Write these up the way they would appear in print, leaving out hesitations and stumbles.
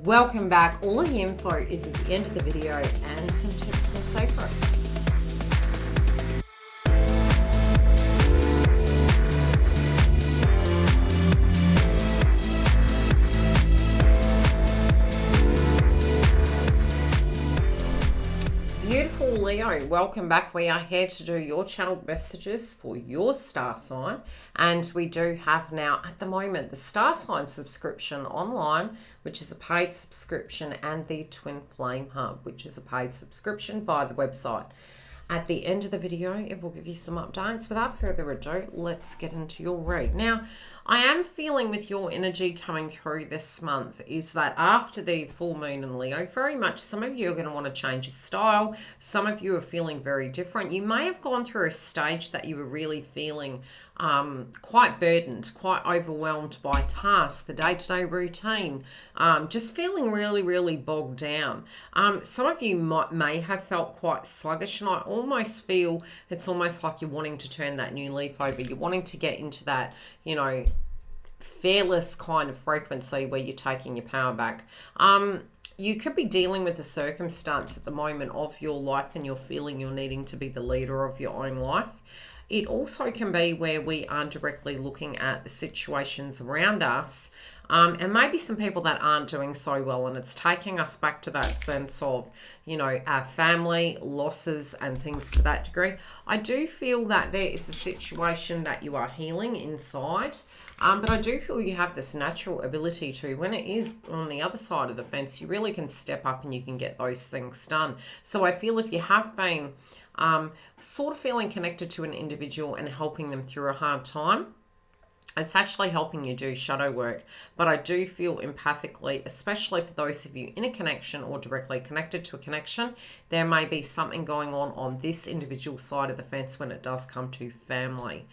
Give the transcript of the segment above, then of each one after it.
Welcome back. All of the info is at the end of the video and some tips and secrets. Beautiful Leo, welcome back. We are here to do your channeled messages for your star sign, and we do have now at the moment the star sign subscription online, which is a paid subscription, and the Twin Flame Hub, which is a paid subscription via the website. At the end of the video, it will give you some updates. Without further ado, let's get into your read. Now, I am feeling with your energy coming through this month is that after the full moon in Leo, very much some of you are going to want to change your style. Some of you are feeling very different. You may have gone through a stage that you were really feeling quite burdened, quite overwhelmed by tasks, the day-to-day routine, just feeling really bogged down. Some of you may have felt quite sluggish, and I almost feel it's almost like you're wanting to turn that new leaf over. You're wanting to get into that, you know, fearless kind of frequency where you're taking your power back. You could be dealing with a circumstance at the moment of your life and you're feeling you're needing to be the leader of your own life. It also can be where we are directly looking at the situations around us, and maybe some people that aren't doing so well, and it's taking us back to that sense of, you know, our family, losses and things to that degree. I do feel that there is a situation that you are healing inside, but I do feel you have this natural ability to, when it is on the other side of the fence, you really can step up and you can get those things done. So I feel if you have been sort of feeling connected to an individual and helping them through a hard time, it's actually helping you do shadow work. But I do feel empathically, especially for those of you in a connection or directly connected to a connection, there may be something going on this individual side of the fence when it does come to family.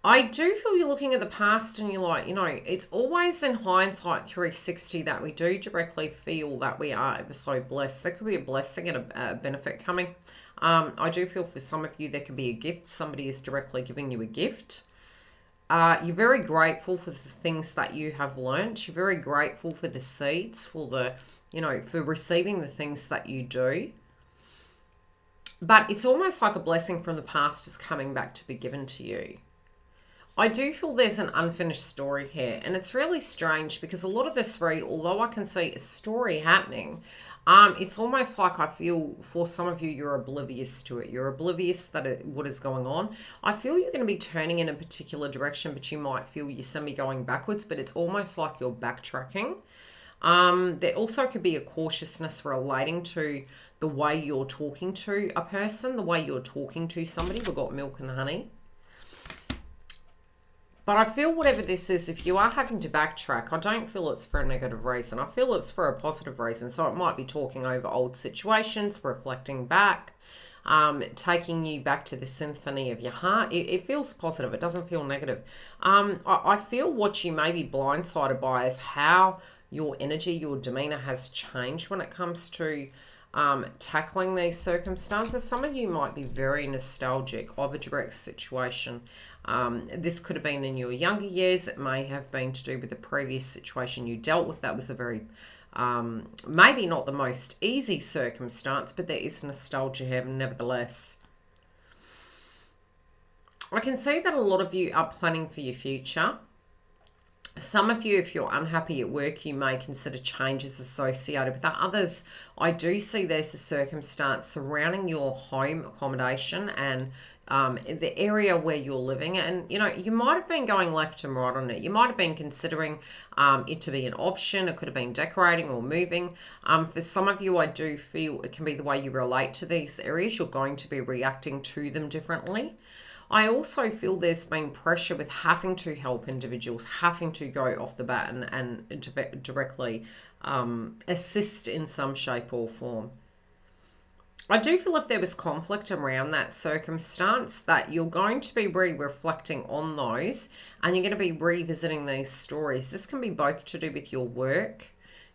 I do feel you're looking at the past and you're like, you know, it's always in hindsight 360 that we do directly feel that we are ever so blessed. There could be a blessing and a benefit coming. I do feel for some of you there could be a gift. Somebody is directly giving you a gift. You're very grateful for the things that you have learned. You're very grateful for the seeds, for the, you know, for receiving the things that you do. But it's almost like a blessing from the past is coming back to be given to you. I do feel there's an unfinished story here, and it's really strange because a lot of this read, although I can see a story happening, it's almost like I feel for some of you, you're oblivious to it. You're oblivious that what is going on. I feel you're going to be turning in a particular direction, but you might feel you're semi-going backwards, but it's almost like you're backtracking. There also could be a cautiousness relating to the way you're talking to a person, the way you're talking to somebody. We've got milk and honey. But I feel whatever this is, if you are having to backtrack, I don't feel it's for a negative reason. I feel it's for a positive reason. So it might be talking over old situations, reflecting back, taking you back to the symphony of your heart. It feels positive. It doesn't feel negative. I feel what you may be blindsided by is how your energy, your demeanor has changed when it comes to tackling these circumstances. Some of you might be very nostalgic of a direct situation. This could have been in your younger years. It may have been to do with the previous situation you dealt with. That was a very, maybe not the most easy circumstance, but there is nostalgia here nevertheless. I can see that a lot of you are planning for your future. Some of you, if you're unhappy at work, you may consider changes associated with that. Others, I do see there's a circumstance surrounding your home accommodation and the area where you're living. And, you know, you might have been going left and right on it. You might have been considering it to be an option. It could have been decorating or moving. For some of you, I do feel it can be the way you relate to these areas. You're going to be reacting to them differently. I also feel there's been pressure with having to help individuals, having to go off the bat and directly assist in some shape or form. I do feel if there was conflict around that circumstance, that you're going to be reflecting on those and you're going to be revisiting these stories. This can be both to do with your work,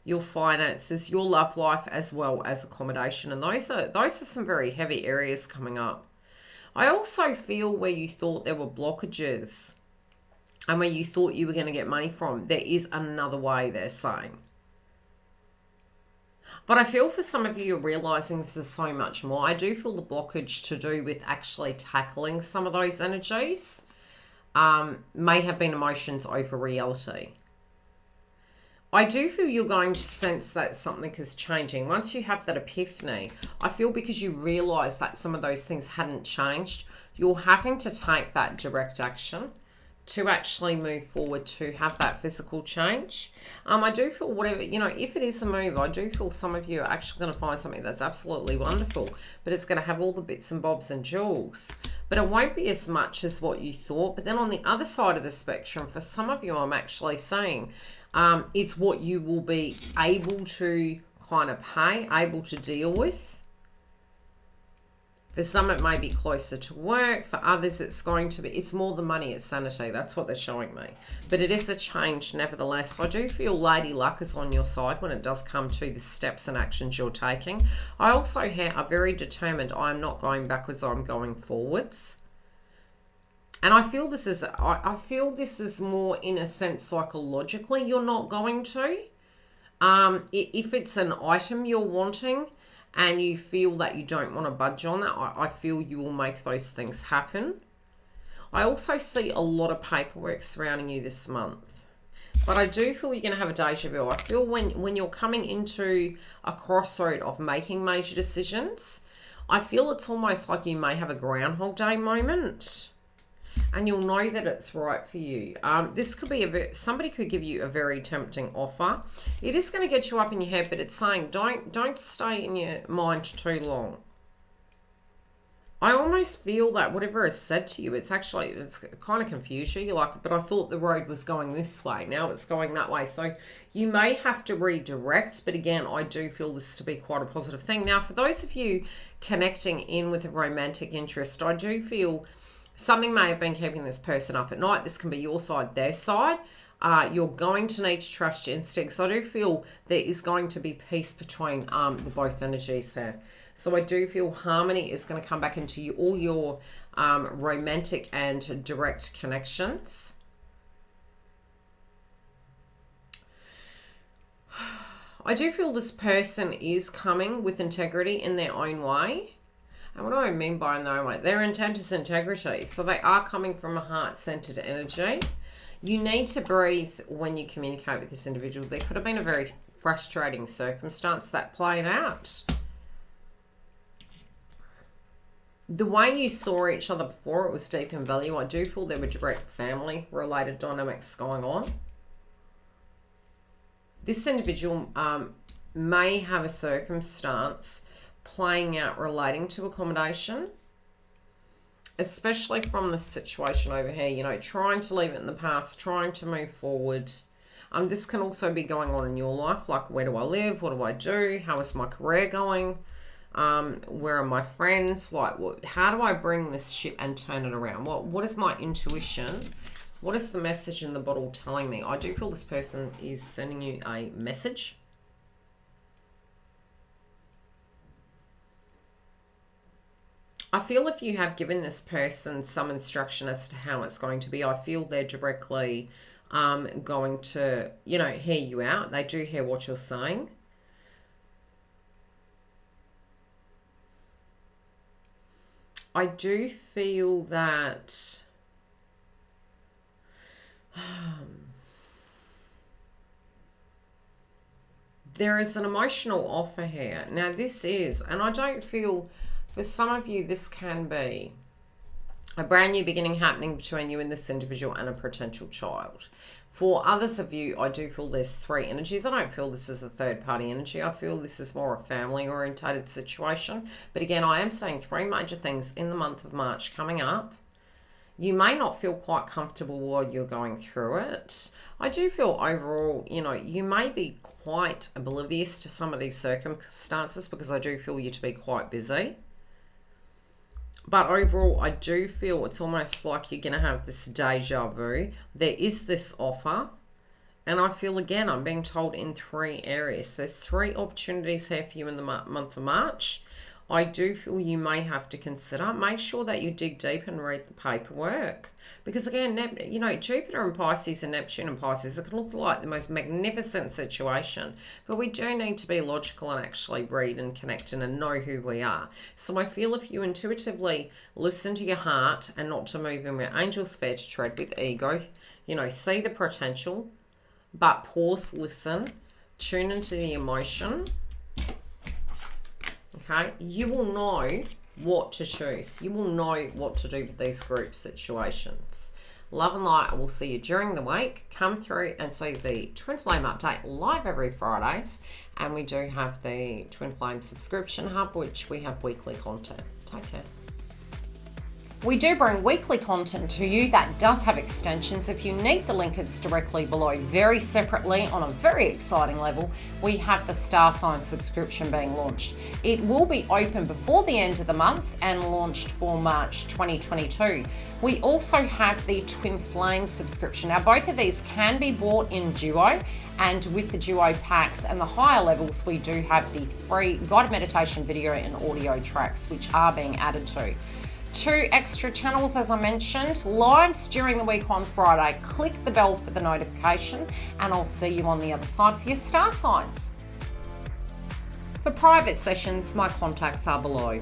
your finances, your love life, as well as accommodation. And those are some very heavy areas coming up. I also feel where you thought there were blockages and where you thought you were going to get money from, there is another way, they're saying. But I feel for some of you, you're realizing this is so much more. I do feel the blockage to do with actually tackling some of those energies may have been emotions over reality. I do feel you're going to sense that something is changing. Once you have that epiphany, I feel because you realize that some of those things hadn't changed, you're having to take that direct action to actually move forward to have that physical change. I do feel whatever, if it is a move, I do feel some of you are actually going to find something that's absolutely wonderful, but it's going to have all the bits and bobs and jewels, but it won't be as much as what you thought. But then on the other side of the spectrum, for some of you, I'm actually saying it's what you will be able to kind of pay, able to deal with. For some, it may be closer to work. For others, it's more the money, it's sanity. That's what they're showing me. But it is a change nevertheless. I do feel Lady Luck is on your side when it does come to the steps and actions you're taking. I also are very determined. I'm not going backwards, I'm going forwards. And I feel this is more in a sense psychologically you're not going to. If it's an item you're wanting, and you feel that you don't want to budge on that, I feel you will make those things happen. I also see a lot of paperwork surrounding you this month. But I do feel you're going to have a deja vu. I feel when you're coming into a crossroad of making major decisions, I feel it's almost like you may have a Groundhog Day moment. And you'll know that it's right for you. This could be somebody could give you a very tempting offer. It is going to get you up in your head, but it's saying don't stay in your mind too long. I almost feel that whatever is said to you, it's kind of confused you. You're like, but I thought the road was going this way. Now it's going that way. So you may have to redirect. But again, I do feel this to be quite a positive thing. Now, for those of you connecting in with a romantic interest, I do feel something may have been keeping this person up at night. This can be your side, their side. You're going to need to trust your instincts. I do feel there is going to be peace between the both energies here. So I do feel harmony is going to come back into all your romantic and direct connections. I do feel this person is coming with integrity in their own way. And what do I mean by in their own way? Their intent is integrity. So they are coming from a heart-centered energy. You need to breathe when you communicate with this individual. There could have been a very frustrating circumstance that played out. The way you saw each other before, it was deep in value. I do feel there were direct family-related dynamics going on. This individual may have a circumstance playing out relating to accommodation, especially from the situation over here, trying to leave it in the past, trying to move forward. This can also be going on in your life, like where do I live, what do I do, how is my career going, where are my friends, like how do I bring this shit and turn it around? What is my intuition? What is the message in the bottle telling me? I do feel this person is sending you a message. I feel if you have given this person some instruction as to how it's going to be, I feel they're directly going to, hear you out. They do hear what you're saying. I do feel that there is an emotional offer here. Now this is, and I don't feel, for some of you, this can be a brand new beginning happening between you and this individual and a potential child. For others of you, I do feel there's three energies. I don't feel this is a third party energy. I feel this is more a family orientated situation. But again, I am saying three major things in the month of March coming up. You may not feel quite comfortable while you're going through it. I do feel overall, you may be quite oblivious to some of these circumstances because I do feel you to be quite busy. But overall, I do feel it's almost like you're going to have this deja vu. There is this offer. And I feel, again, I'm being told in three areas. There's three opportunities here for you in the month of March. I do feel you may have to consider, make sure that you dig deep and read the paperwork. Because again, Jupiter and Pisces and Neptune and Pisces, it can look like the most magnificent situation, but we do need to be logical and actually read and connect and know who we are. So I feel if you intuitively listen to your heart and not to move in where angels fair to tread with ego, see the potential, but pause, listen, tune into the emotion, okay, you will know what to choose. You will know what to do with these group situations. Love and light. I will see you during the week. Come through and see the Twin Flame update live every Fridays. And we do have the Twin Flame subscription hub, which we have weekly content. Take care. We do bring weekly content to you that does have extensions. If you need the link, it's directly below. Very separately, on a very exciting level, we have the Star Sign subscription being launched. It will be open before the end of the month and launched for March 2022. We also have the Twin Flame subscription. Now, both of these can be bought in duo, and with the duo packs and the higher levels, we do have the free guided meditation video and audio tracks, which are being added to. 2 extra channels, as I mentioned, lives during the week on Friday. Click the bell for the notification, and I'll see you on the other side for your star signs. For private sessions, my contacts are below.